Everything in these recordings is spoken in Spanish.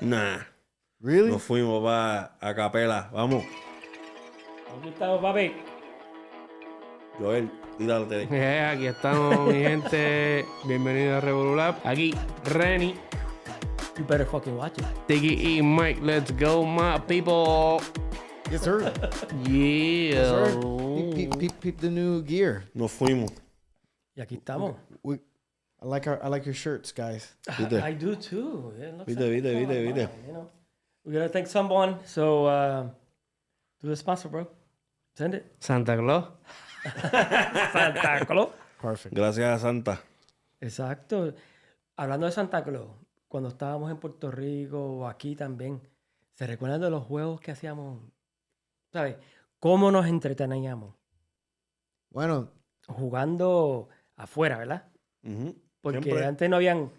Nah. Really? Nos fuimos a capela. Vamos. Aquí estamos, papi. Joel, tírate. Aquí estamos, mi gente. Bienvenidos a Revolu Lab. Aquí, Renny, You better fucking watch it. Tiki y Mike. Let's go, my people. Yes, sir. Yeah. Yes, sir. Peep the new gear. Nos fuimos. Y aquí estamos. I like your shirts, guys. ¿Viste? I do too. It looks Viste, like viste, it's viste, all viste. mine, you know. We gotta thank someone. So, do the sponsor, bro. Send it. Santa Claus. Santa Claus. Perfect. Gracias a Santa. Exacto. Hablando de Santa Claus, cuando estábamos en Puerto Rico o aquí también, ¿se recuerdan de los juegos que hacíamos? ¿Sabes? ¿Cómo nos entreteníamos? Bueno, Jugando afuera, ¿verdad? Ujú. Porque Siempre. antes no habían...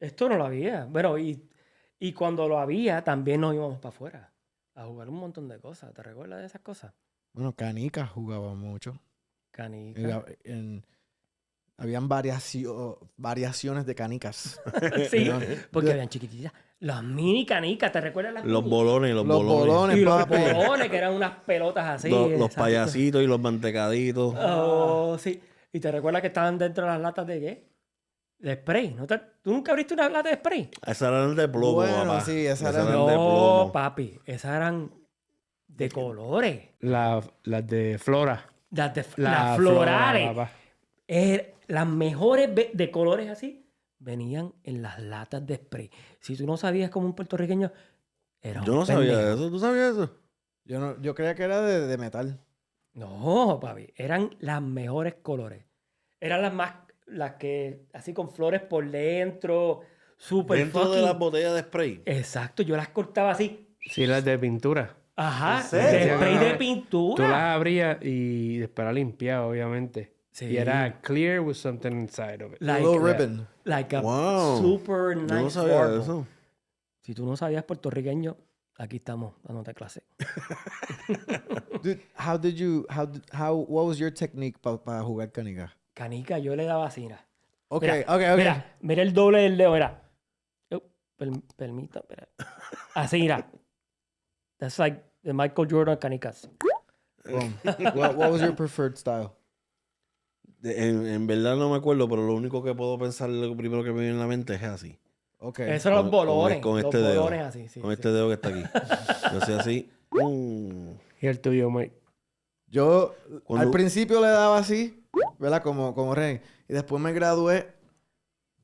Esto no lo había. Bueno, y cuando lo había, también nos íbamos para afuera a jugar un montón de cosas. ¿Te recuerdas de esas cosas? canicas jugaba mucho. Canica. Habían variaciones de canicas. Sí, ¿no? porque habían chiquititas. Las mini canicas, ¿te recuerdas las Los mini? bolones, los Los bolones. bolones, Y los papi. bolones, que eran unas pelotas así. Los exacto. payasitos y los mantecaditos. Oh, sí. ¿Y te recuerdas que estaban dentro de las latas de qué? De spray. ¿Tú nunca abriste una lata de spray? Esas eran de plomo, Bueno, papá. sí, esas eran eran de No, plomo. papi. Esas eran de colores. Las de Flora. Las La florales. papá. Las mejores de colores así venían en las latas de spray. Si tú no sabías como un puertorriqueño, era Yo un no sabía pendejo. eso. ¿Tú sabías eso? Yo creía que era de metal. No, papi. Eran las mejores colores. Eran las que así con flores por dentro. Súper Dentro de fucking... las botellas de spray. Exacto. Yo las cortaba así. Sí, las de pintura. Ajá. ¿En serio? De spray de Tú pintura. las abrías y después las limpiabas, obviamente. Sí. Y era clear with something inside of it. A little ribbon. Like a Wow. super Yo nice no sabía marble. eso. Si tú no sabías puertorriqueño, aquí estamos dándote clase. Dude, what was your technique para jugar canicas? Canica, yo le daba así, mira. Okay. Mira el doble del dedo, mira. Permita, espera. Así, mira. That's like the Michael Jordan canicas. Boom. What was your preferred style? En verdad no me acuerdo, pero lo único que puedo pensar, lo primero que me viene en la mente es así. Okay. Esos son los bolones. Con los este dedo. bolones así, sí. Con sí. este dedo que está aquí. Yo sé así. Y el tuyo, Mike. Yo Cuando- al principio le daba así, ¿verdad? Como Ren. Y después me gradué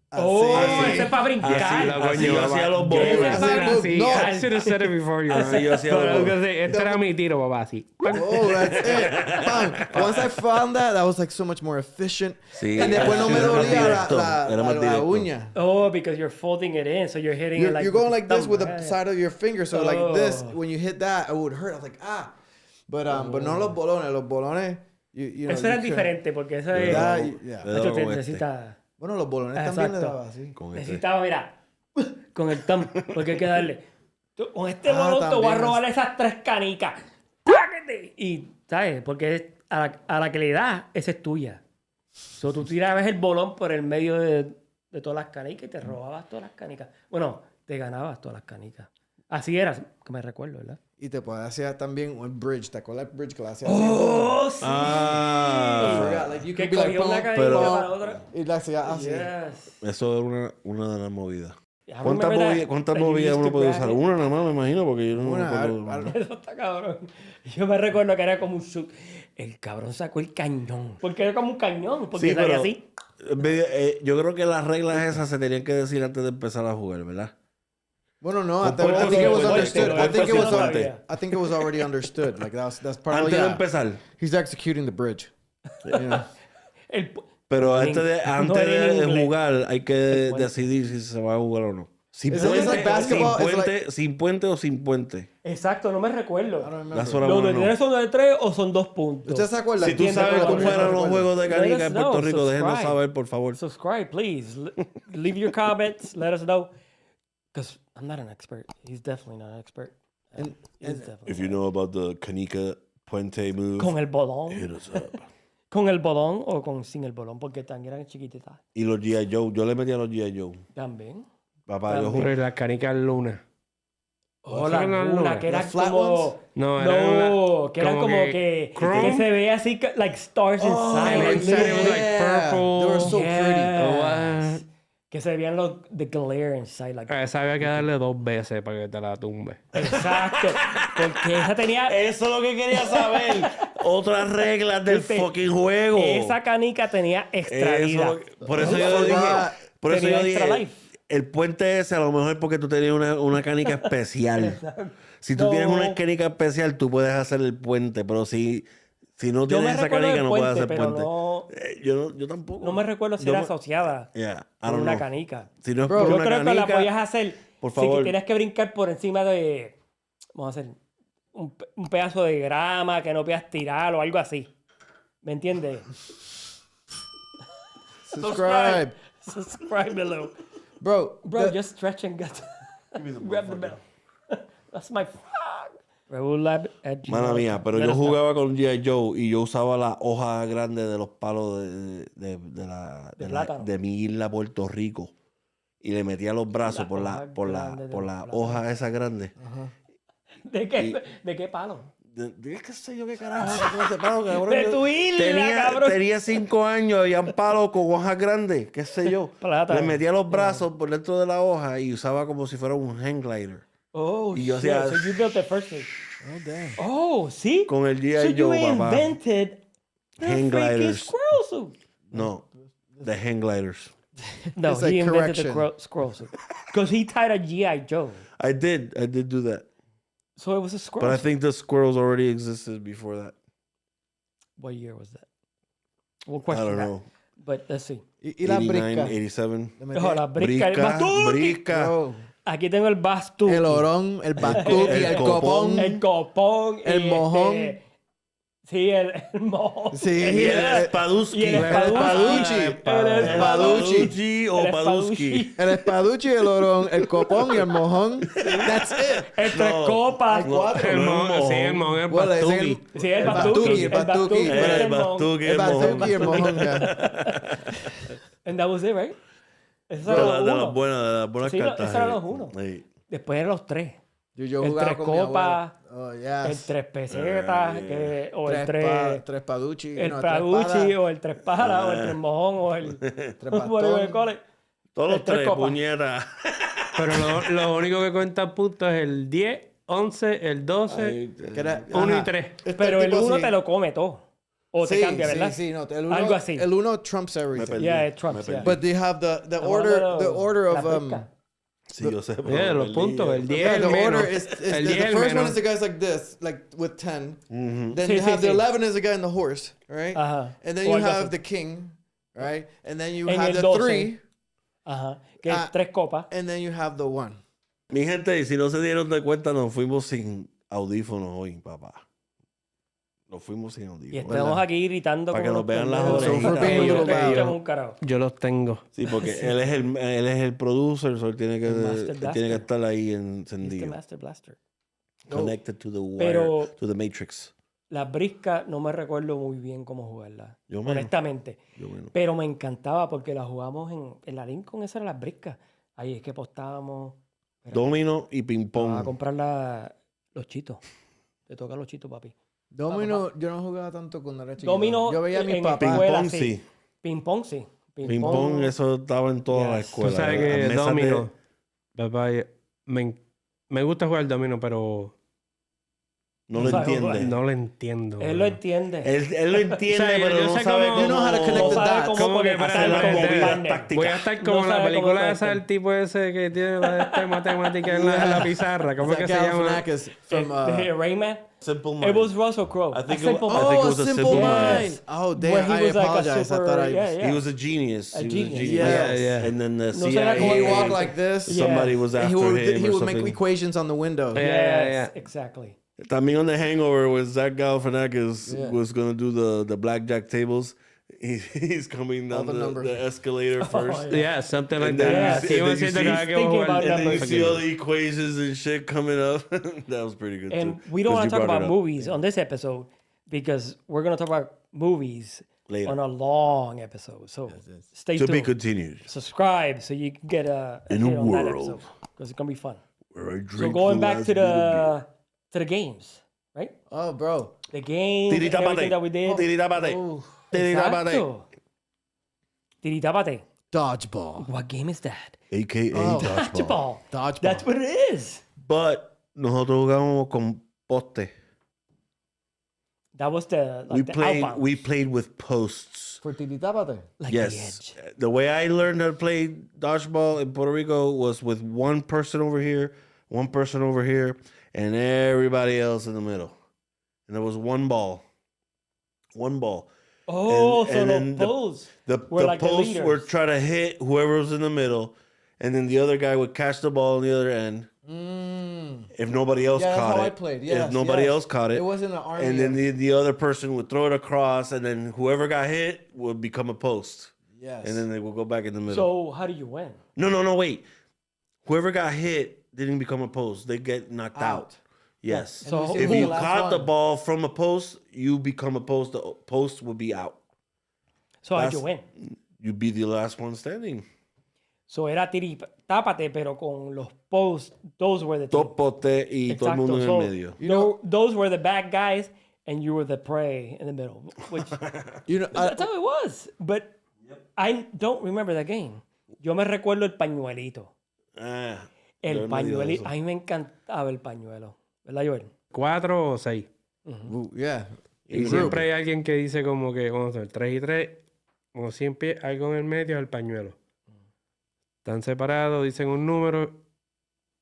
así. Oh, así. ese es para brincar. Así yo hacía los Ese es bolones. para Así, brincar. no. I should have said it before you. Así yo hacía Pero los I was bolones. gonna say, este era mi tiro, papá, así. Oh, that's it. Bam. Once I found that was like so much more efficient. Sí, Y después no me era más dolía directo, era más la directo. uña. Oh, because you're folding it in, so you're hitting it like... You're going like this with the thumb. side of your finger. So like this, Oh. when you hit that, it would hurt. I was like, ah. But no los bolones. Los bolones, you know, Eso era you can- diferente, porque eso Le es... daba- Yeah. le Esto daba te con este, necesita... Bueno, los bolones también le Exacto. daba así. con este. Necesitaba, mira, con el thumb, porque hay que darle. Con este Ah, bolón te voy a también. robar esas 3 canicas. ¡Páquete! Y, ¿sabes? Porque a la que le das, esa es tuya. So, tú tirabas el bolón por el medio de todas las canicas y te robabas todas las canicas. Bueno, te ganabas todas las canicas. Así era, que me recuerdo, ¿verdad? Y te puede hacer también un bridge. ¿Te acuerdas del bridge que le hacía así? ¡Oh, sí! I Ah, forgot. Like, you Que could be like, cogía una boom, canica pero- para otra. y la hacía así. Yes. eso era una de las movidas. I ¿Cuántas remember movidas, that, cuántas that you movidas used uno to puede grab usar? it. Una nada más, me imagino, porque yo no me Una, acuerdo. Eso está cabrón. Yo me recuerdo que era como un shoot. El cabrón sacó el cañón. Porque era como un cañón. Porque Sí, salía pero así. yo creo que las reglas esas se tenían que decir antes de empezar a jugar, ¿verdad? Bueno, no, I Compuerto think it was cincuenta, understood. I think it was cincuenta. I think it was already understood. Like that's part of Antes de empezar. He's executing the bridge. You know? El- Pero En antes de, ing- antes no era en de inglés. jugar hay que puente. decidir si se va a jugar o no. Sin Is it puente, like basketball? sin It's puente, sin puente o sin puente. Exacto, no me I recuerdo. don't remember. Las horas ¿Los de buenas no. 3 son de 3 o son 2 puntos? ¿Usted se acuerda? Si tú ¿Quién se sabes acuerda? cómo ¿Quién se eran los acuerda? juegos de Let canica us en know, Puerto Rico, déjenos subscribe. saber, por favor. Subscribe, please. Leave your comments. Let us know. Because I'm not an expert. He's definitely not an expert. He's definitely If you know about the canica puente move, Con el bolón. hit us up. Con el bolón o sin el bolón, porque también eran chiquititas. Y los G.I. Joe, yo le metí a los G.I. Joe. También. Papá, yo Pero la canica luna. Oh, las lunas, que eran Las flat como... ones? No, No, que eran como como que que chrome. se veía así, like stars inside. and inside it was like Yeah. purple. They were so pretty. Yes. Que se veían los the glare inside. Like, Esa había que darle 2 veces para que te la tumbe. exacto. Porque esa tenía... Eso es lo que quería saber. Otras reglas del Viste, fucking juego. Esa canica tenía extra Eso vida. lo que- por eso I yo dije. forgot. Por eso Tenía yo extra dije. life. El puente ese a lo mejor es porque tú tenías una canica especial. Si tú No. tienes una canica especial, tú puedes hacer el puente. Pero si no Yo me tienes esa recuerdo canica, del no puedes puente, hacer pero puente. no... Yo tampoco. No me recuerdo si Yo era me- asociada Yeah, I con don't una know. canica. Si no es Bro, por Yo una creo que la canica, podías hacer por si favor. tenías que brincar por encima de... Vamos a hacer un pedazo de grama que no puedas tirar o algo así. ¿Me entiendes? Subscribe. Subscribe below. Bro, Bro, the- just stretch and get... Grab the bell. That's my fuck. Revolu@gmail.com. Mala mía, pero Let yo us know. jugaba con G.I. Joe y yo usaba la hoja grande de los palos plátano. de mi isla Puerto Rico y le metía los brazos La por hoja grande de por los la plátanos. hoja esa grande. ¿De qué palo? ¿Qué sé yo qué carajo es con ese palo, cabrón? De Yo tu isla, cabrón. tenía 5 años, habían palos con hojas grandes, qué sé yo. Plátano. Le metía los brazos por dentro de la hoja y usaba como si fuera un hang glider. Oh, Y yo shit. hacía- So you built it first thing. Oh, damn. Oh, ¿sí? Con el G.I. So you Joe, papá. invented the Hang freaking gliders. squirrel suit. No, the hang gliders. No, It's he like invented the correction. squirrel suit. Because he tied a G.I. Joe. I did do that. So it was a squirrel But I suit. think the squirrels already existed before that. What year was that? We'll I question don't that. know. But let's see. Y la 89, brisca. 87. Le metí- Oh, la brisca. El batuki. Brisca. Bro, Aquí tengo el bastuki. el orón, el batuki, el el copón. copón. El copón. El y mojón. Sí, el mojón. Sí, Y el el espaduski. Y el espaduchi. El Espaduchi o El paduski. el espaduchi, el orón, el copón y el mojón. That's it. El tres copas. El mon, sí, el mon es Bueno, le dicen batuki. Sí, el el batuki. batuki, el batuki. El bastuki, El el mojón. batuki y el mojón. ya. And that was it, right? Esos De eran la- los de unos. las buenas Sí, cartas. esos eran ahí. los unos. Ahí. Después eran los tres. Yo El jugaba tres con mi copas, abuelo. Oh, El yes. tres pesetas, o el tres... Tres paduchi. El no, paduchi, tres o el tres palas, o el tres mojón, o el... bastón. whatever they call it. Todos los El tres tres, copas. puñetas. Pero lo único que cuenta puntos es el 10, 11, el 12, Ahí, Que era- 1 y ajá. 3. Pero el tipo uno así. te lo come todo. O te Sí, cambia, ¿verdad? Sí, no. El uno, Algo así. El uno trumps Me everything. perdí. Yeah, it me trumps, perdí. yeah. But they have the Estamos order, hablando de the order la of pesca. Sí, yo sé. pero Yeah, me los perdí. puntos, el 10, yeah, el the menos. order is El the 10, el first one menos. is the guys like this, like with 10. Then Sí, you sí, have the sí. 11 is the guy in the horse, right? Ajá. And then O you algo have así. the king, right? And then you En have el the 12. 3, Ajá. Que es Ah. tres copas. and then you have the 1. Mi gente, y si no se dieron de cuenta, nos fuimos sin audífonos hoy, papá. Nos fuimos sin Y audífonos. estamos aquí gritando Para que como nos vean unos las pendejos. orejitas. So we're being a little Ellos loud. escuchan un carajo. Yo los tengo. Sí, porque él es el producer, so él tiene que, El Master él Blaster. tiene que estar ahí Mr. encendido. Master Blaster. Connected to the wire, Pero- to the matrix. La brisca no me recuerdo muy bien cómo jugarla. Yo menos. Honestamente. Yo bueno. Pero me encantaba porque la jugamos en la Lincoln, esa era las briscas. Ahí es que apostábamos. Domino y ping A pong. comprar los chitos. Te toca los chitos, papi. Domino, yo no jugaba tanto cuando era chiquito. Domino Yo veía a mis en papás. Ping escuela, pong sí. sí. Ping pong, sí. Ping pong, eso estaba en toda la Yes. escuela. Tú sabes Las que mesas domino, papá, me gusta jugar domino, pero No No lo sabe entiende. jugar. no lo entiendo. Él lo bro. entiende. Él lo entiende, O sea, pero yo no sé sabe cómo- cómo... You know how to connect No the sabe dots. cómo ¿Cómo que conectar para las con movidas el partner. tácticas? Voy a estar como No en la sabe cómo película esa conectar. del tipo ese que tiene la matemática en la pizarra. ¿Cómo es que se llama? Galifianakis from, The Rayman. Simple It Minds. was Russell Crowe. I think A Simple it Minds. think it oh, was a Simple Simple Mind. Minds. Oh, Where damn. he I was like a apologize. I super- thought I yeah, was... yeah. He was a genius. A He was genius. a genius. Yes. Yeah. And then the No CIA... sabía cómo He Yeah. walked like this. Somebody was And after him he or would make something. equations on the window. Yeah, Yes, yeah. exactly. También on The Hangover with Zach Galifianakis Yeah. was going to do the blackjack tables. He's coming All down the numbers. the escalator first. yeah. Yeah, something like And then that. you Sí, see- iba and then you haciendo see- cada que thinking vamos a about jugar. And then you numbers. see all the equations and shit coming up. That was pretty good And too. we don't 'cause want to you talk brought about it up. movies on this episode because we're going to talk about movies Later. on a long episode. So stay To be tuned. continued. Subscribe so you can get a In a hit on that world episode because it's going to be fun. Where I So drink going the back last to bit of the games, right? Oh, bro. The games, and everything that we did. Tiritapate. Oh, Tiritapate. Exacto. Tiritapate. dodgeball. What game is that? AKA Oh. dodgeball. Dodgeball. That's what it is. But nosotros jugábamos con poste. That was the We the played. outbound, We played with posts. For tiritápate. like Yes. the edge. The way I learned how to play dodgeball in Puerto Rico was with one person over here, and everybody else in the middle. And there was one ball. One ball. Oh, And- so and the then the- posts The were like the posts were leaders. trying to hit whoever was in the middle, and then the other guy would catch the ball on the other end. If nobody else Yeah, that's caught how it. I played. Yes, if nobody yes. else caught it. It wasn't an army. And then the other person would throw it across, and then whoever got hit would become a post. Yes. And then they would go back in the middle. So how do you win? No, wait. Whoever got hit didn't become a post. They get knocked out. Yes. So you If see you the last caught the one. ball from a post, you become a post. The post would be out. So how'd That's- you win? You'd be the last one standing. So era tiritápate, pero con los posts, those were the team. Dos potes y todo el mundo en el So, medio. those were the bad guys, and you were the prey in the middle. Which You know, that's how it was. But I don't remember the game. Yo me recuerdo el pañuelito. Ah, El yo en medio de pañuelito. eso. A mí me encantaba el pañuelo. ¿Verdad, Joel? 4 o 6. yeah. Y siempre hay alguien que dice como que, vamos a ver, 3 y 3, como siempre, algo en el medio es el pañuelo. Están separados, dicen un número,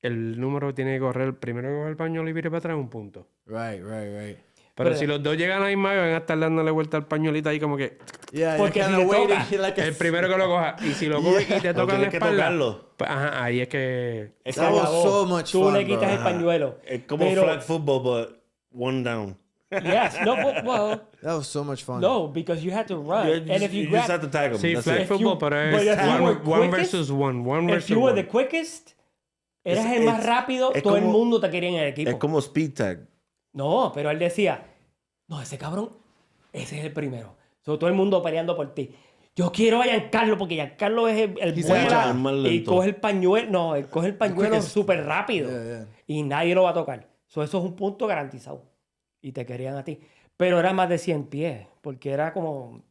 el número tiene que correr, primero que coge el pañuelo y vire para atrás, un punto. Right. Pero Pero- si los dos llegan a la misma vez, van a estar dándole vuelta al pañuelito ahí como que Yeah, Porque you're si kinda le waiting, toca, like a- el primero que lo coja. Y si lo coge y te No toca en la tienes que espalda, tocarlo. pues, ajá, ahí es que... Se That was acabó. so much Tú fun, le quitas bro. el pañuelo. Es como Pero- flag football, but one down. Yes. No, well, That was so much fun. no, because you had to run. and if you you grab, just have to tag them. Sí, That's flag it. football, you- pero but es if you were one quickest, versus one. One if versus you were one. the quickest, eras Es- el más es- rápido, es todo el como- mundo te quería en el equipo. Es como speed tag. No, pero él decía, no, ese cabrón, ese es el primero. So, todo el mundo peleando por ti. Yo quiero a Giancarlo porque Giancarlo es el He's vuela el más y lento. coge el pañuelo. No, él coge el pañuelo quickest. súper rápido. Yeah. Y nadie lo va a tocar. So, eso es un punto garantizado. Y te querían a ti. Pero era más de 100 pies. Porque era como...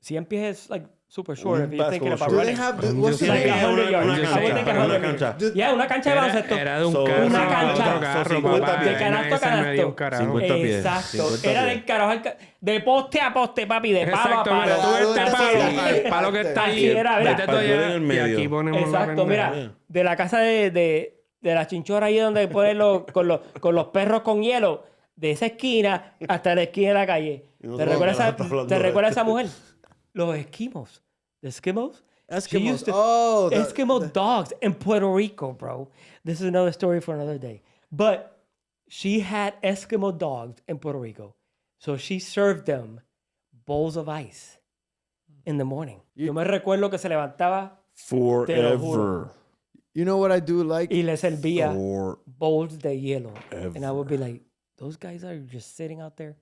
100 pies es like super short if you're thinking about Do they running. have I'm what's just the Like saying. 100 yards. Una I would cancha, think para 100 una yards. cancha. Yeah, una cancha de baloncesto. Era de un So, carro una a cancha. otro carro, So, 50 papá. pies. De canasto a Nadie se canasto. medía un carajo. 50 pies. Exacto. 50 Era pies. del carajo de poste a poste, papi, de palo a Exacto, palo. mira, tú este Así palo, era. el palo que está Así ahí, era, mira. vete tú Pañuelo allá en el y medio. aquí ponemos la Exacto, pendeja. mira, de la casa de la chinchorra ahí donde ponen con los perros con hielo, de esa esquina hasta la esquina de la calle. Y no ¿Te sé recuerdas dónde la estás hablando ¿Te de recuerdas esto? esa mujer? Los esquimos. The Eskimos? She Eskimos. used to- Oh, the- Eskimo dogs in Puerto Rico, bro. This is another story for another day. But she had Eskimo dogs in Puerto Rico. So she served them bowls of ice in the morning. Yo me recuerdo que se levantaba Te lo juro. Forever. You know what I do like? y le servía Forever. bowls de hielo. And I would be like, those guys are just sitting out there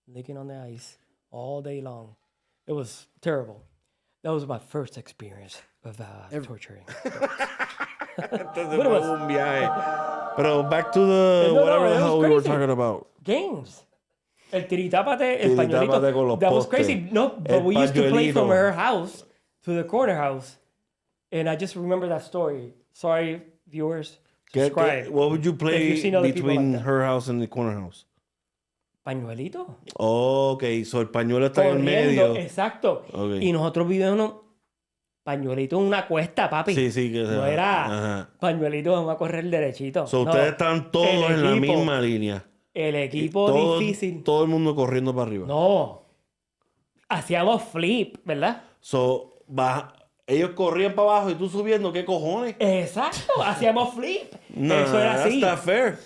licking on the ice all day long. It was terrible. That was my first experience of torturing. Entonces What fue was- un viaje. Pero back to the No, whatever it the was hell we were crazy. talking about. Games. El tiritápate, el pañuelito. Tiritápate con los That was postes. crazy. No, but El we used to play from pañuelito. her house to the corner house. And I just remember that story. Sorry, viewers. Subscribe. What would you If play you've seen other people between like that. her house and the corner house? Pañuelito. Oh, ok, so el pañuelo está en el Corriendo, medio. exacto. Ok. Y nosotros vivíamos pañuelito en una cuesta, papi. Sí, sí, que No era Ajá. pañuelito, vamos a correr derechito. So No, ustedes están todos el en la equipo- misma línea. El equipo Todo- difícil. Todo el mundo corriendo para arriba. No. Hacíamos flip, ¿verdad? So, ellos corrían para abajo y tú subiendo, ¿qué cojones? Exacto, hacíamos flip. No, Eso era así. Está fair.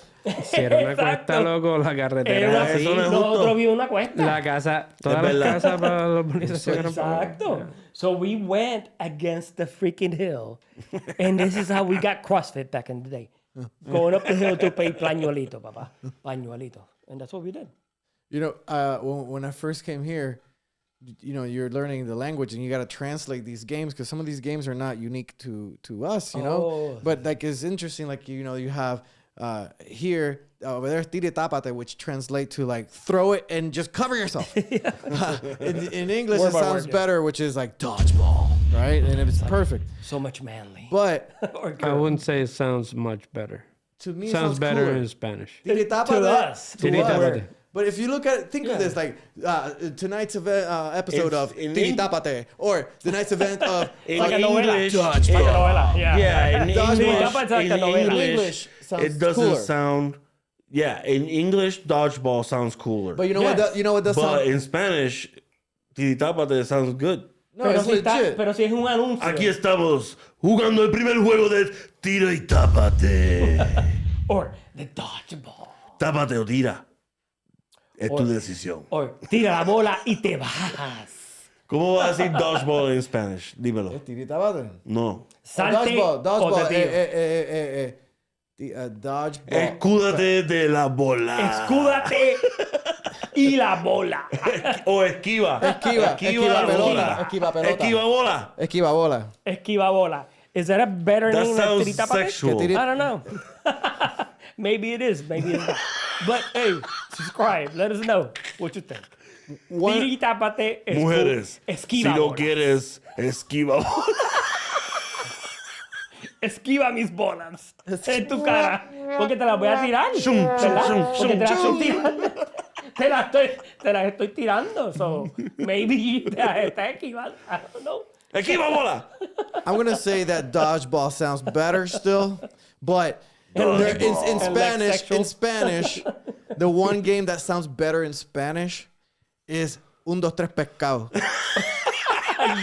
Si era una Exacto. cuesta, loco, la carretera Era era así. así. Eso no es justo. Nosotros vivimos una cuesta. La casa, todas Es las verdad. casas para los policías eran para abajo. Exacto. So we went against the freaking hill. And this is how we got CrossFit back in the day. Going up the hill to play pañuelito, papá. Pañuelito. And that's what we did. You know, when I first came here, you know, you're learning the language and you got to translate these games because some of these games are not unique to us, you know. But like it's interesting, like you know, you have here over there tire tapate, which translate to like throw it and just cover yourself. In English, Word it by sounds word, better, which is like dodgeball, right? And it's perfect. So much manly. But Or I wouldn't say it sounds much better. to me, it Sounds better cooler. in Spanish. Tire to tapate, us. to Tire us. tapate. But if you look at it, think of this like tonight's episode It's of in Tiri Tapate or the night's event of In like a novela. English, Like a novela. Yeah. yeah, in Dodgeball. English, It's like a in novela. English, sounds it doesn't cooler. sound. Yeah, in English, dodgeball sounds cooler. But you know Yes. what? You know what does But sound? in Spanish, tiritapate sounds good. No, Pero it's si, está, legit. pero si es un anuncio. Aquí estamos jugando el primer juego de tira y tápate. Or the dodgeball. Tápate o tira. Es tu decisión. Or tira la bola y te bajas. ¿Cómo va a decir dodgeball en Spanish? Dímelo. Tiri Tapate. No. Salte Dodgeball. o te tiro. Dodgeball. Escúdate de la bola. Escúdate y la bola. O esquiva. Esquiva la pelota. bola. Esquiva pelota. Esquiva bola. Esquiva bola. Esquiva bola. Is that a better That name than sounds tirita papel? sexual. I don't know. Maybe it is. Maybe it's not. But hey, subscribe. Let us know what you think. Tirita pate. Mujeres. Esquiva Si no bola. quieres, esquiva bola. Esquiva mis bolas en tu cara. Porque te las voy a tirar. Shum, ¿Verdad? shum, shum, Porque te las shum. estoy tirando. Te las estoy tirando. So maybe te las estás esquivando. I don't know. Esquiva bola. I'm gonna say that dodgeball sounds better still, but Dodgeball. in And like sexual. Spanish, the one game that sounds better in Spanish is Un, Dos, Tres, Pescao.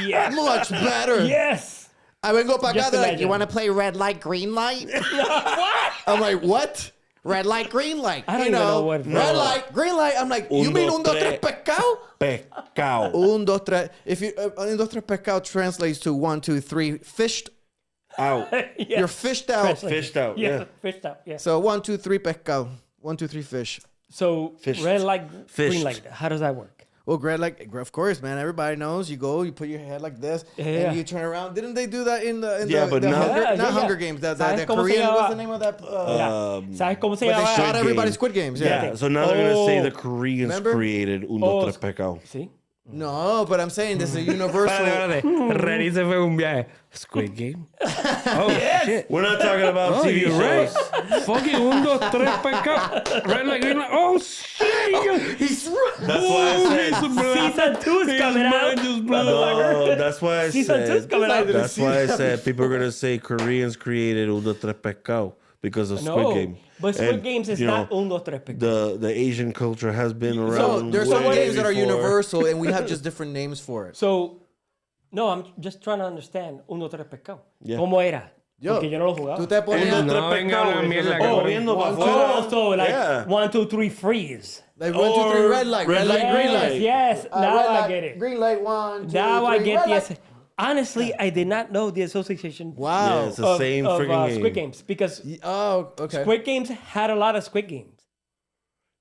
Yes. Much better. Yes. I vengo para acá, Just they're like, imagine. you want to play red light, green light? What? I'm like, what? Red light, green light. I don't you even know know, what- red No. light, green light. I'm like, Un, you mean dos, Un, Dos, Tres, tres. Pescao? Pescao. Un, dos, tres. If you Un, dos, tres, pescado translates to 1, 2, 3, fished. Out. Yeah. You're fished out. Fished out. Yeah. Yeah. Fished out. Yeah. So 1, 2, 3, pescado. 1, 2, 3, fish. So Fished. red light, green Fished. light. How does that work? Well, red like, of course, man. Everybody knows. You go, you put your head like this, Yeah. and you turn around. Didn't they do that in the Yeah, but now- Hunger, Yeah, not yeah. Hunger Games? The ¿Sabes cómo se Korean. llamaba? What's the name of that? Mira, ¿sabes cómo se But they llama? shot Squid everybody Game. Squid Games. Yeah. Yeah. So now they're gonna say Oh. the Koreans Remember? created Un, Oh, Dos, Tres, Pescao. Sí. No, but I'm saying this is a universal. Reni se fue un viaje. Squid Game. Oh, shit. We're not talking about Oh, TV you're shows. right. Fucking Un, Dos, Tres, Pescao. Red light, green light. Oh, shit. He's right. That's why I said. Season 2 is His coming out. mind just blew. No, that's why I Season 2 is said. coming out. That's why I said people are gonna say Koreans created Un, Dos, Tres, Pescao because of Squid No, Game. but Squid And, Games is you not know, un, dos, tres, pescado. the Asian culture has been So around. there's some way games that are before. universal, and we have just different names for it. So, no, I'm just trying to understand un, dos, tres, pescado. Yeah. ¿Cómo era? Yo, Porque yo no lo jugaba. Tú te ponías Un, dos, No, tres, venga, pescado. la mierda, Oh, cabrón. viendo para One, afuera. Oh, so like Yeah. 1, 2, 3, freeze. like 1, 2, 3, Or red light, red light, green Yes, light. yes. Now red I light, get it. Green light, 1, 2, Now I 3, get red the... light. Honestly, I did not know the association Wow. Yeah, it's the same freaking game. Squid Games because Oh, okay. Squid Games had a lot of Squid Games.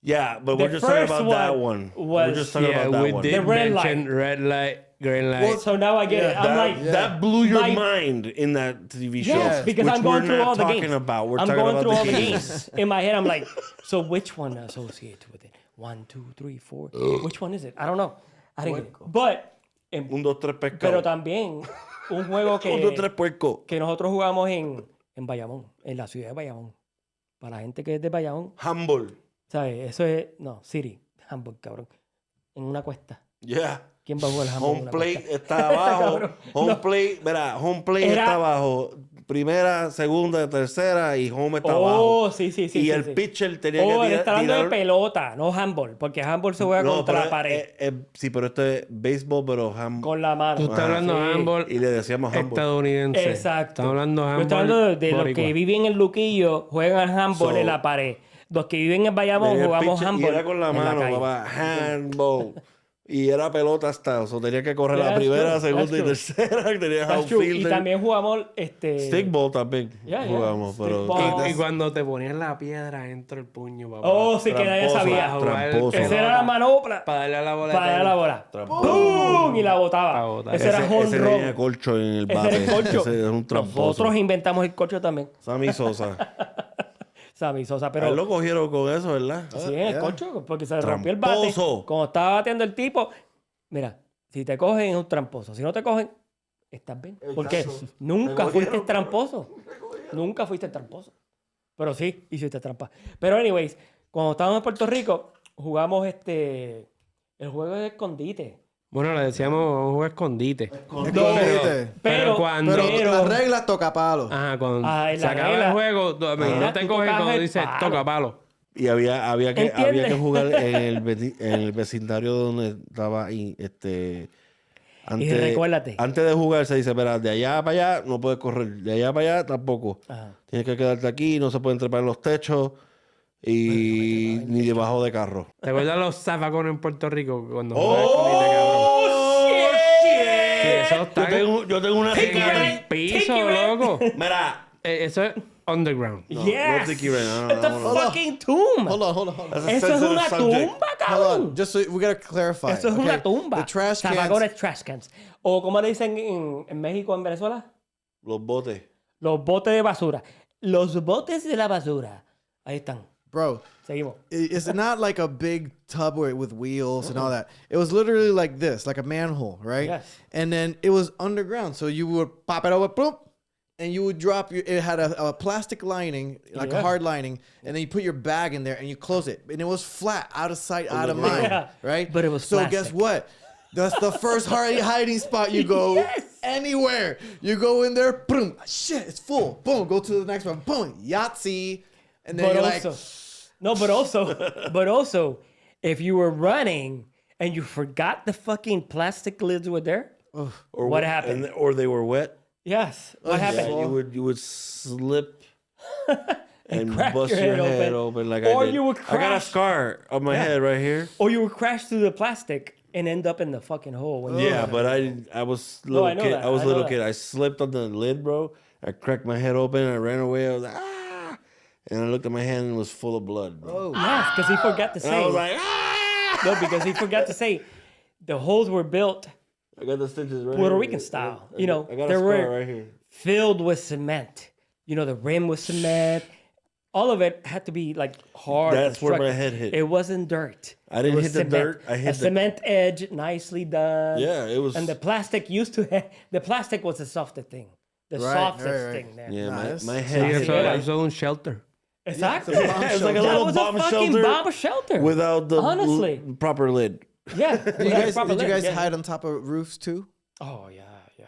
Yeah, but The we're just talking first about that one one. was- We're just talking Yeah, about that we one. The did red mention red light, green light. So now I get it. I'm That, like, that blew your my- mind in that TV show. yes, because which I'm going we're through not all the talking games. about. We're I'm talking going about through the all the games. games. In my head, I'm like, so which one associated with it? 1, 2, 3, 4. Which one is it? I don't know. I didn't get it. But, Un, dos, tres, pescado. pero también un juego Un, dos, tres, puerco. que nosotros jugamos en Bayamón, en la ciudad de Bayamón. Para la gente que es de Bayamón, Humble. ¿sabes? Eso es, no, City, Hamburg, cabrón. En una cuesta. Yeah. ¿Quién va a jugar el Hamburg en Home una plate cuesta? está abajo. Cabrón. Home No. plate, verá, home plate Era- está abajo. Primera, segunda, tercera y home está Oh, abajo. sí, sí, sí. Y sí, el sí. pitcher tenía Oh, que él está hablando de tirar. pelota, no handball. Porque handball se juega contra pero la pared. sí, pero esto es béisbol, pero Con la mano. Tú estás hablando de Sí. handball y le decíamos handball. estadounidense. Exacto. Estamos hablando de Yo handball estoy hablando de los boricua. que viven en Luquillo, juegan handball So, en la pared. Los que viven en Bayamón Venía el jugamos pitcher y handball era con la en mano, calle. papá. Handball. Y era pelota hasta, o sea, tenía que correr la That's primera, true. segunda y That's tercera. Tenía That's true. Y outfielder. también jugamos Stickball también jugamos, pero... Stickball. Y cuando te ponían la piedra dentro del puño, papá. Oh, sí, que nadie Tramposo, sabía. tramposo. Esa era la manopla. Para darle a la bola. Para darle la bola. Tramposo. ¡Pum! Y la Pa' botaba. botar. Ese era home Ese run. tenía colcho en el Ese bate. era el colcho. Ese es un tramposo. Nosotros inventamos el colcho también. Sammy Sosa. Sammy Sosa, A pero... él lo cogieron con eso, ¿verdad? Sí, en el colcho, porque se rompió el bate. Tramposo. Cuando estaba bateando el tipo, mira, si te cogen es un tramposo. Si no te cogen, estás bien. Porque Exacto. nunca Me fuiste cogieron. tramposo. Nunca fuiste tramposo. Pero sí, hiciste trampa. Pero anyways, cuando estábamos en Puerto Rico, jugamos el juego de escondite. Bueno, le decíamos un juego escondite. Escondite. Pero cuando... Pero las reglas toca palo. Ajá, cuando en se la acaba regla- el juego, no te tú cogen tocas cuando el dice palo. toca palo. Y había que ¿Entiendes? jugar en el vecindario donde estaba ahí, antes, recuérdate. antes de jugar se dice, espera, de allá para allá no puedes correr, de allá para allá tampoco. Ajá. Tienes que quedarte aquí, no se pueden trepar en los techos y ni debajo de carro. ¿Te acuerdas los zafacones en Puerto Rico cuando ¡Oh, jugaban escondite, cabrón? Que eso está Yo tengo una en cicatriz. el piso, Tiki Ray. loco. Mira. Eso es underground. No, Yes. no Tiki Ray, no, It's a no. fucking tomb. Hold on. That's a Eso es sensitive una subject. tumba, Hold cabrón. on. Just so we gotta clarify. Eso es okay? una tumba. The trash cans. Zafacones trash cans. O como le dicen en México, en Venezuela, Los botes. los botes de basura. Los botes de la basura. Ahí están. Bro, Seguimos. it's not like a big tub with wheels and all that. It was literally like this, like a manhole, right? Yes. And then it was underground. So you would pop it over, boom, and you would drop your, it had a plastic lining, like a Yeah. hard lining, and then you put your bag in there and you close it. And it was flat, out of sight, out of mind, Yeah. right? But it was So guess plastic. what? That's the first hiding spot you go Yes. anywhere. You go in there, boom, shit, it's full. Boom, go to the next one, boom, Yahtzee. And then But you're also, like, but also, if you were running and you forgot the fucking plastic lids were there, Or What happened? or they were wet. yes, what Yeah, happened? you would slip and crack bust your your head head open. open like Or I did. you would I got a crash. scar on my head right here. Or you would crash through the plastic and end up in the fucking hole. When you- Yeah, but I was a little I know kid. that. I was I a know little that. kid. I slipped on the lid, bro. I cracked my head open. I ran away. I was like, ah! And I looked at my hand and it was full of blood, bro. Yes, because he forgot to And I say. was like, ah! No, because he forgot to say the holes were built I got the stitches right Puerto here. Rican style. I You know, got a there scar were right here. filled with cement. You know, the rim was cement. All of it had to be like hard. That's where my constructed. head hit. It wasn't dirt. I didn't It was hit the cement. dirt. I hit a the- cement edge, nicely done. Yeah, it was. And the plastic used to the plastic was the softest thing. The Right, softest right, right. thing there. yeah, Nice. my Sí, head. Yeah, hit eso yeah. es un shelter. Exactly. It's a bomb It's like a shelter. That little was bomb a fucking shelter bomb shelter. without the Honestly. proper lid. Yeah. Did you guys, Proper did you lid, guys yeah. hide on top of roofs too? Oh yeah, yeah.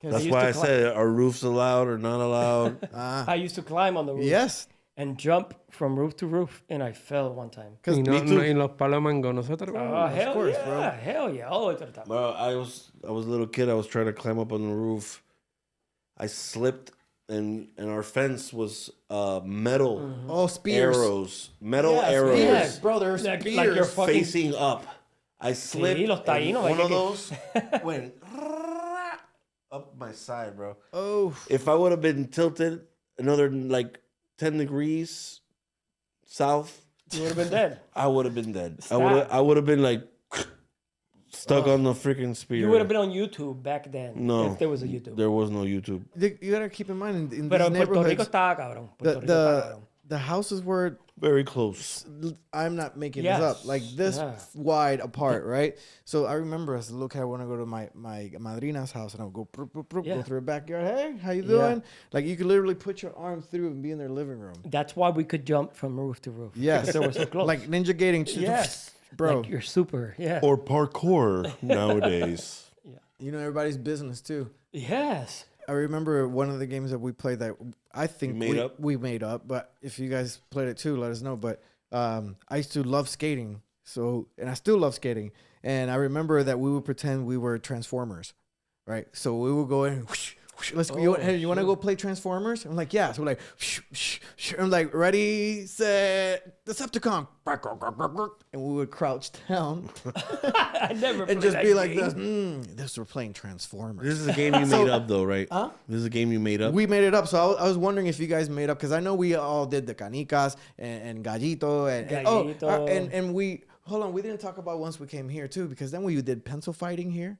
'Cause That's used why to I said, are roofs allowed or not allowed? I used to climb on the roof Yes. and jump from roof to roof, and I fell one time. Y, no, me too. y los palos mango, nosotros. Oh hell course, yeah, bro. hell yeah, all the way to the top. Bro, I was a little kid. I was trying to climb up on the roof. I slipped, and our fence was metal Oh, spears. arrows, metal Yeah, arrows spears. Bro, there's Like spears. your fucking facing up. I slipped. los taínos, and hay one of que- those went up my side, bro. Oh, If I would have been tilted another like 10 degrees south, you would have been dead. I would have been dead. Stop. I would have been like stuck on the freaking spear. You would have been on YouTube back then. No. If there was a YouTube. There was no YouTube. you gotta keep in mind in Pero these Puerto Rico neighborhoods, estaba cabrón. the, Puerto Rico estaba the cabrón. the houses were. Very close. I'm not making Yes. this up. Like this Yeah. wide apart, right? So I remember as a little kid, I want to go to my madrina's house, and I would go, go Yeah. through her backyard. Hey, how you Yeah. doing? Like you could literally put your arm through and be in their living room. That's why we could jump from roof to roof. Yes, Because they were so close. like ninja gating. yes, bro. Like you're super. Yeah. Or parkour nowadays. You know everybody's business too. yes. I remember one of the games that we played that I think We made made up, but if you guys played it too, let us know. But I used to love skating, and I still love skating. And I remember that we would pretend we were Transformers, right? So we would go in, whoosh, let's go. You want to go play Transformers? I'm like, yeah. So we're like, I'm like, ready, set, Decepticon. And we would crouch down I never and played just that be like game. this, we're playing Transformers. This is a game you made up, though, right? Huh? This is a game you made up. We made it up. So I was wondering if you guys made up, because I know we all did the canicas and gallito and we hold on. We didn't talk about once we came here too, because then we did pencil fighting here.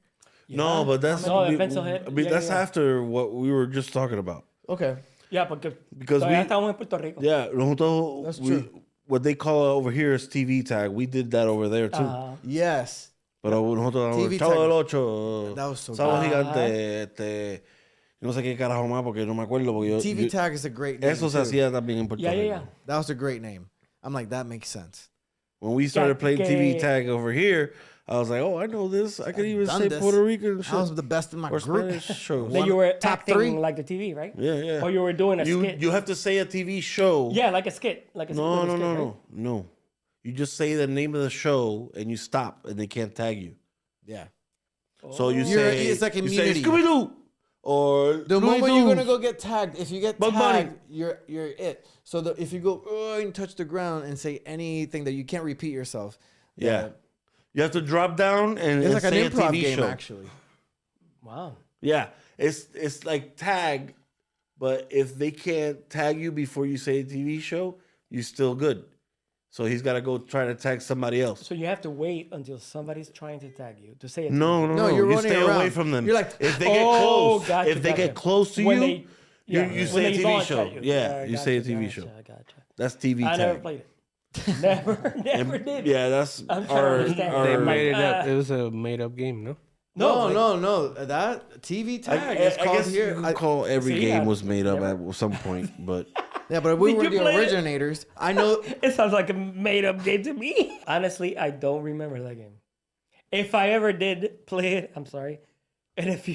No, but that's No, the pencil head. I mean, Yeah, that's yeah. after what we were just talking about. Okay. Yeah, porque Because todavía we, estamos en Puerto Rico. yeah, nosotros, That's we, true. what they call over here is TV tag. We did that over there too. Yes. Pero nosotros, TV Chavo tag. del Ocho, That was so Sábado good. Gigante, no sé qué carajo más porque no me acuerdo. Porque TV tag is a great name. Eso se too. hacía también en Puerto Yeah, Rico. yeah, yeah. That was a great name. I'm like, that makes sense. When we started playing que- TV tag over here, I was like, oh, I know this. I could even done say this. Puerto Rican shit. I was the best in my Or group. Spanish shows. Then you were top acting three. like the TV, right? Yeah, yeah. Or you were doing a you, skit. you have to say a TV show. Yeah, like a skit. Like a No, little no, skit, no, right? no. You just say the name of the show and you stop and they can't tag you. Yeah. So you You're- say, it's like you say immunity. Scooby-Doo or The Looney moment you're gonna Tunes. go get tagged, if you get Bug Bunny. tagged, you're it. So if you go and touch the ground and say anything that you can't repeat yourself, Yeah. You have to drop down and, it's and like an say a improv TV game show. actually. Wow. Yeah, it's like tag, but if they can't tag you before you say a TV show, you're still good. So he's got to go try to tag somebody else. So you have to wait until somebody's trying to tag you to say it. No, no, No, no. you're You running stay away around. from them. You're like, if they get Oh, close, gotcha, if they gotcha. get close to When you, they- yeah, you when say a they TV launch show. at you. Yeah, you say a TV gotcha, show. Gotcha. That's TV I tag. never played it. Never And- did. Yeah, that's I'm trying to understand. They our- made it up. uh, It was a made up game, no? No. That TV tag is I called guess here. you can call every See, game I was made up never- at some point, but Yeah, but we Did were you the play it? originators. I know. It sounds like a made up game to me. Honestly, I don't remember that game. If I ever did play it, I'm sorry. And if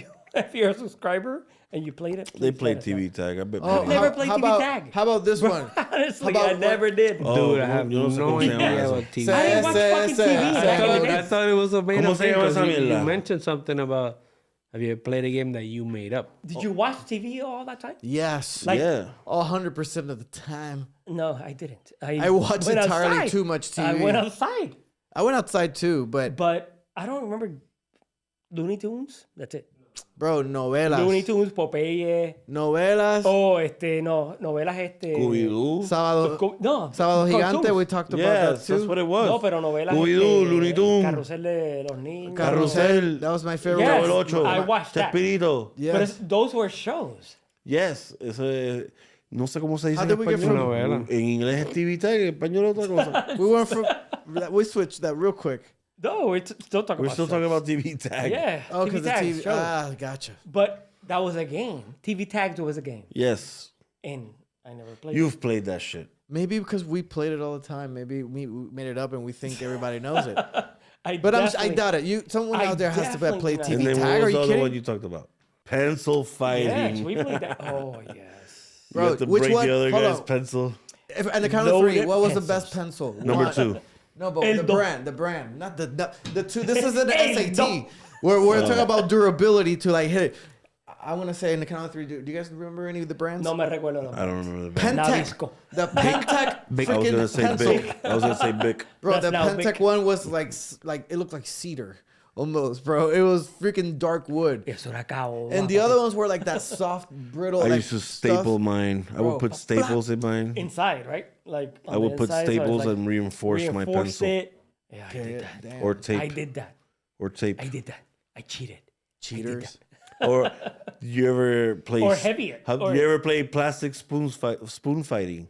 you're a subscriber and you played it, they please played let us know. TV tag. I bet. Oh, maybe. never played how TV about, tag. How about this one? Honestly, How about I never did. Oh, Dude, I have yo no sé no cómo se llama idea eso. what TV. I didn't watch fucking TV back in the I day. thought it was a made ¿Cómo up se game. llama 'Cause esa you mierda? mentioned something about have you played a game that you made up? Did you watch TV all that time? Yes. Like- Yeah. 100% of the time. No, I didn't. I watched went entirely outside. too much TV. I went outside, I went outside too, but but I don't remember Looney Tunes. That's it. bro, novelas. Looney Tunes, Popeye. Novelas. Oh, novelas Scooby-Doo. Sábado, No, Sábado Gigante, cartoons. we talked about Yes, that that's too. what it was. No, pero novelas. Scooby-Doo, Looney Tunes. Carrusel de los niños. Carrusel. That was my favorite. Yes. Chavo del Ocho. I watched that. Chespirito. Yes. But those were shows. Yes. Eso, no sé cómo se dice How en did we get español. from- Novela. En inglés es TV tag, en español es otra cosa. We went from we switched that real quick. No, we're still talking We're about still shows. talking about TV tag. Yeah. Oh, because the tags, TV. shows. Ah, gotcha. But that was a game. TV tags was a game. Yes. And I never played it. You've played that shit. Maybe because we played it all the time. Maybe we made it up and we think everybody knows it. I But I definitely- doubt it. Someone I out there has to definitely play do not. TV And then tag. what Are was you the other one kidding, you talked about? Pencil fighting. Yes, we played that. Oh, yes. You bro? have to Which break one? the other Hold guy's on. pencil. And the count of Loaded three. What was the pencils. best pencil? Number One. 2. No, but El the do- brand, not the two. This is an El SAT. do- We're talking about durability to like hit it. I want to say in the count of three. Do you guys remember any of the brands? No me recuerdo. I don't remember the band. Pentec. Nabisco. The Pentec I was freaking gonna say pencil. Bic. I was gonna say Bic. Bro, That's the now Pentec Bic. one was like it looked like cedar almost, bro. It was freaking dark wood. Eso era cabo. And the other ones were like that soft, brittle. I like, used to staple stuff. mine. I Bro. would put staples in mine. Inside, right? Like I would put staples and reinforce my pencil. It. Yeah, I did that. Damn. Or I tape. did that. Or tape. I did that. I cheated. Cheaters. Or did you ever play? Or heavier. Or- You ever play plastic spoon fighting?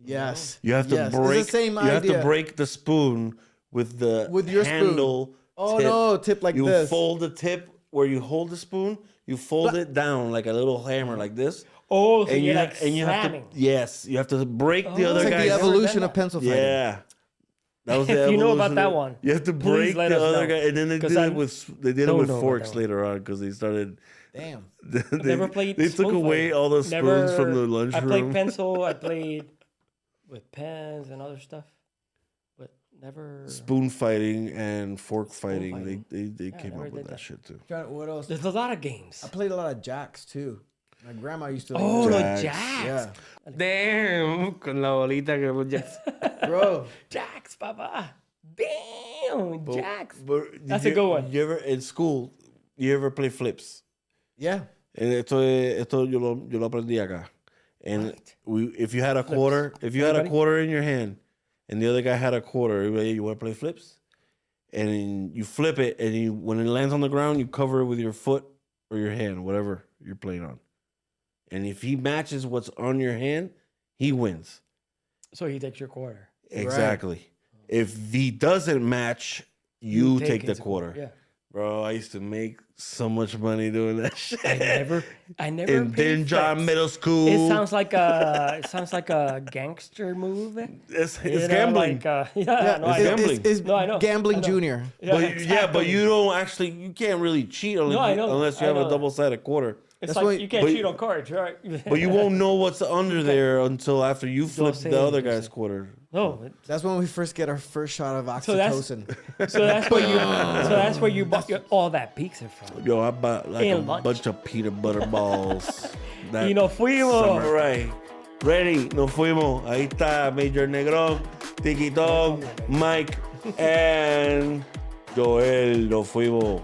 Yes. You have to Yes. It's break. the same you have to idea. break the spoon with the With your spoon. handle. Oh, tip. no, tip like you this. fold the tip where you hold the spoon. You fold it down like a little hammer, like this. Oh, so And you're you like and you have to slamming. yes, you have to break the Oh. other It's like guy's the Never evolution done of that. pencil fighting. Yeah. That was the If you know about evolution that of- one, You have to please break let the us other know. guy, and then they 'Cause did I it with don't know with about forks that one. later on because they started. Damn. They, Never played. They took spoon away fighting. all the spoons from the lunchroom. I played pencil. I played with pens and other stuff, but Never. Spoon fighting and fork fighting. fighting. They came never up with did that that. shit too. What else? There's a lot of games. I played a lot of jacks too. My grandma used to. Like Oh, jacks. the Jacks. Yeah, Damn, con la bolita que ya. bro. Jacks, papa. Damn, Jacks. But That's a good one. You ever in school? You ever play flips? Yeah. Esto yo lo aprendí acá. And if you had a quarter, if you had a Anybody? quarter in your hand, and the other guy had a quarter, everybody, you want to play flips? And you flip it, and when it lands on the ground, you cover it with your foot or your hand, whatever you're playing on. And if he matches what's on your hand, he wins. So he takes your quarter. Exactly. If he doesn't match, you take the his quarter. Yeah. Bro, I used to make so much money doing that shit. I never In played Then John flips. Middle School. It sounds like a gangster move. It's You know, gambling. Like, yeah, Yeah, no, I it's know. gambling. It's No, I know. gambling I know. junior. But exactly. you don't actually, you can't really cheat unless, No, I know. unless you I have know a that. double-sided quarter. It's That's like why- you can't but- cheat on cards, right? But you won't know what's under there until after you flip say the other it, don't guy's say. quarter. No, That's when we first get our first shot of So that's- oxytocin. so that's where you bought all that pizza from. Yo, I bought like a And lunch. bunch of peanut butter balls. Y nos fuimos. Summer, right. Ready, nos fuimos. Ahí está Major Negrón, Tiquitón, Mike, and Joel, nos fuimos.